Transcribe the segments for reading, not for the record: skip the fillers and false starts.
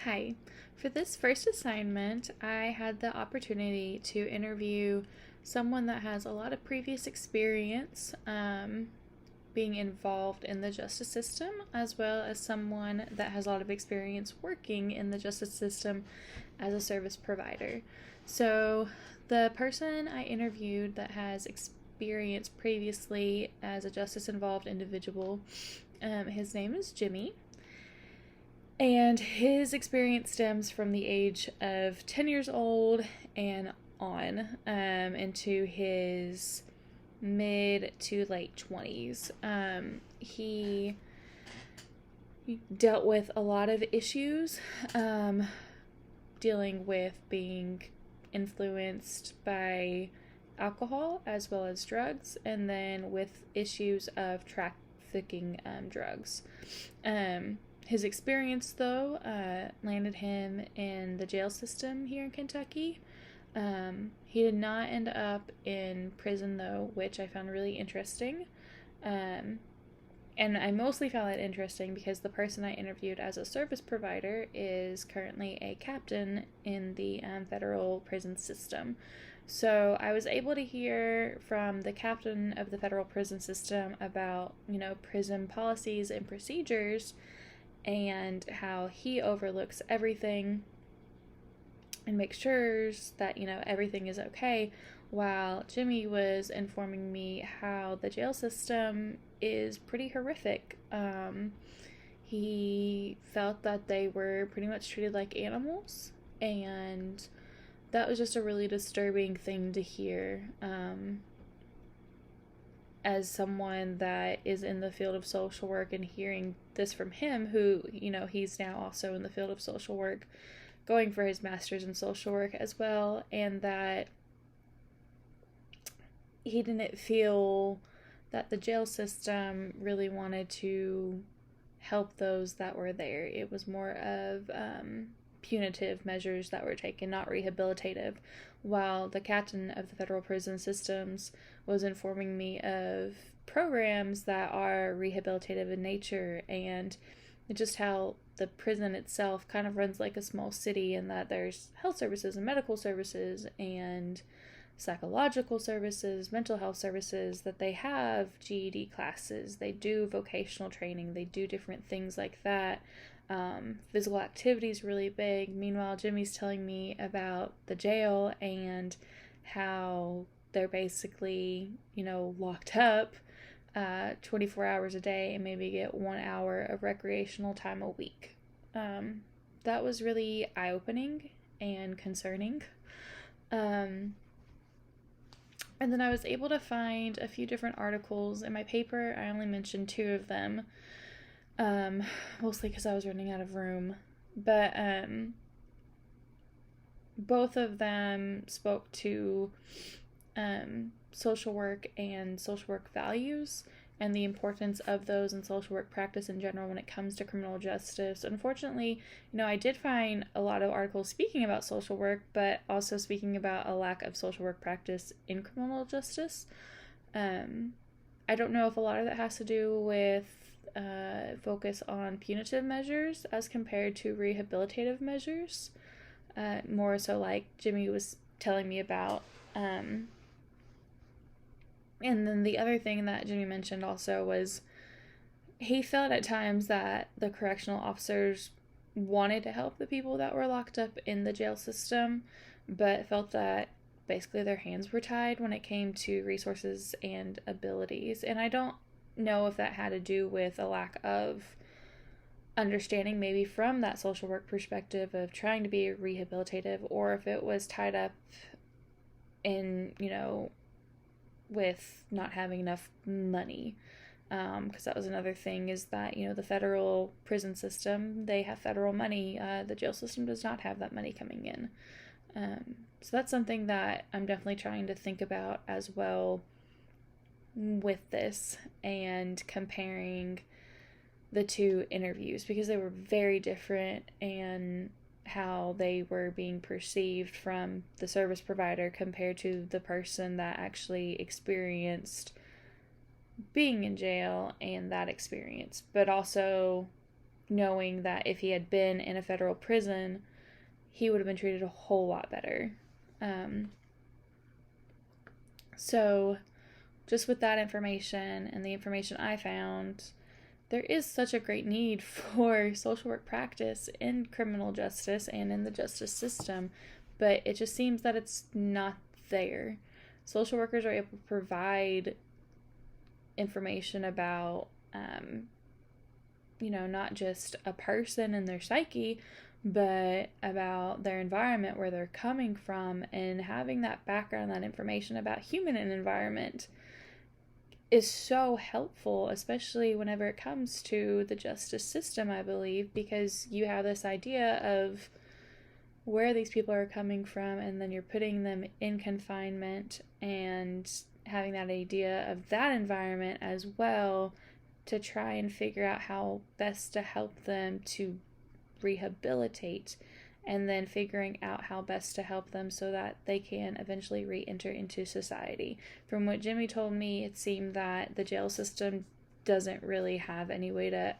Hi. For this first assignment, I had the opportunity to interview someone that has a lot of previous experience being involved in the justice system, as well as someone that has a lot of experience working in the justice system as a service provider. So, the person I interviewed that has experience previously as a justice involved individual, his name is Jimmy. And his experience stems from the age of 10 years old and on into his mid to late 20s. He dealt with a lot of issues, dealing with being influenced by alcohol as well as drugs, and then with issues of trafficking drugs. His experience, though, landed him in the jail system here in Kentucky. He did not end up in prison, though, which I found really interesting. And I mostly found that interesting because the person I interviewed as a service provider is currently a captain in the federal prison system. So I was able to hear from the captain of the federal prison system about, prison policies and procedures and how he overlooks everything and makes sure that, everything is okay, while Jimmy was informing me how the jail system is pretty horrific. He felt that they were pretty much treated like animals, and that was just a really disturbing thing to hear. As someone that is in the field of social work and hearing this from him, who, he's now also in the field of social work, going for his master's in social work as well, and that he didn't feel that the jail system really wanted to help those that were there. It was more of punitive measures that were taken, not rehabilitative, while the captain of the federal prison systems was informing me of programs that are rehabilitative in nature, and just how the prison itself kind of runs like a small city, and that there's health services and medical services and psychological services, mental health services, that they have GED classes, they do vocational training, they do different things like that. Physical activity is really big. Meanwhile, Jimmy's telling me about the jail and how they're basically, locked up 24 hours a day and maybe get 1 hour of recreational time a week. That was really eye-opening and concerning. And then I was able to find a few different articles in my paper. I only mentioned two of them, mostly because I was running out of room. But both of them spoke to social work and social work values and the importance of those in social work practice in general when it comes to criminal justice. Unfortunately, I did find a lot of articles speaking about social work, but also speaking about a lack of social work practice in criminal justice. I don't know if a lot of that has to do with focus on punitive measures as compared to rehabilitative measures. More so like Jimmy was telling me about. And then the other thing that Jimmy mentioned also was he felt at times that the correctional officers wanted to help the people that were locked up in the jail system, but felt that basically their hands were tied when it came to resources and abilities. And I don't know if that had to do with a lack of understanding maybe from that social work perspective of trying to be rehabilitative, or if it was tied up in, with not having enough money, because that was another thing, is that the federal prison system, they have federal money. The jail system does not have that money coming in, so that's something that I'm definitely trying to think about as well with this, and comparing the two interviews, because they were very different, and how they were being perceived from the service provider compared to the person that actually experienced being in jail and that experience, but also knowing that if he had been in a federal prison, he would have been treated a whole lot better. So, just with that information and the information I found, there is such a great need for social work practice in criminal justice and in the justice system, but it just seems that it's not there. Social workers are able to provide information about, not just a person and their psyche, but about their environment, where they're coming from, and having that background, that information about human and environment is so helpful, especially whenever it comes to the justice system, I believe, because you have this idea of where these people are coming from, and then you're putting them in confinement and having that idea of that environment as well to try and figure out how best to help them to rehabilitate, and then figuring out how best to help them so that they can eventually re-enter into society. From what Jimmy told me, it seemed that the jail system doesn't really have any way to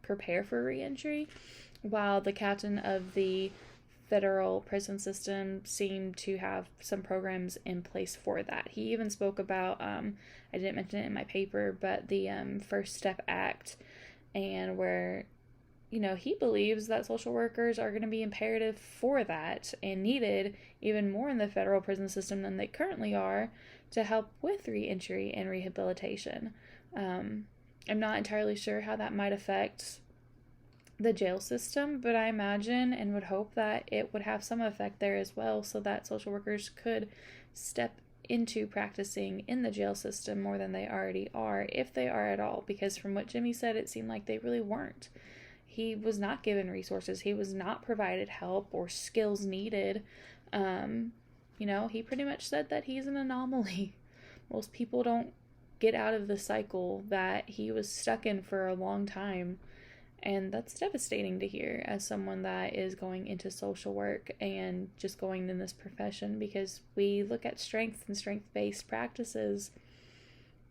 prepare for re-entry, while the captain of the federal prison system seemed to have some programs in place for that. He even spoke about, I didn't mention it in my paper, but the First Step Act, and where he believes that social workers are going to be imperative for that and needed even more in the federal prison system than they currently are to help with re-entry and rehabilitation. I'm not entirely sure how that might affect the jail system, but I imagine and would hope that it would have some effect there as well, so that social workers could step into practicing in the jail system more than they already are, if they are at all, because from what Jimmy said, it seemed like they really weren't. He was not given resources. He was not provided help or skills needed. He pretty much said that he's an anomaly. Most people don't get out of the cycle that he was stuck in for a long time. And that's devastating to hear as someone that is going into social work and just going in this profession, because we look at strength and strength-based practices.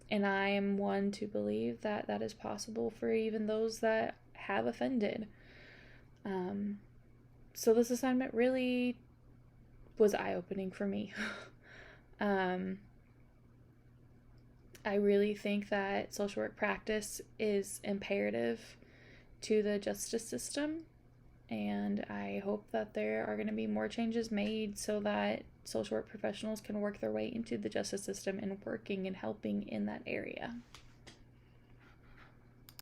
And I am one to believe that that is possible for even those that have offended. So this assignment really was eye-opening for me. I really think that social work practice is imperative to the justice system, and I hope that there are going to be more changes made so that social work professionals can work their way into the justice system and working and helping in that area.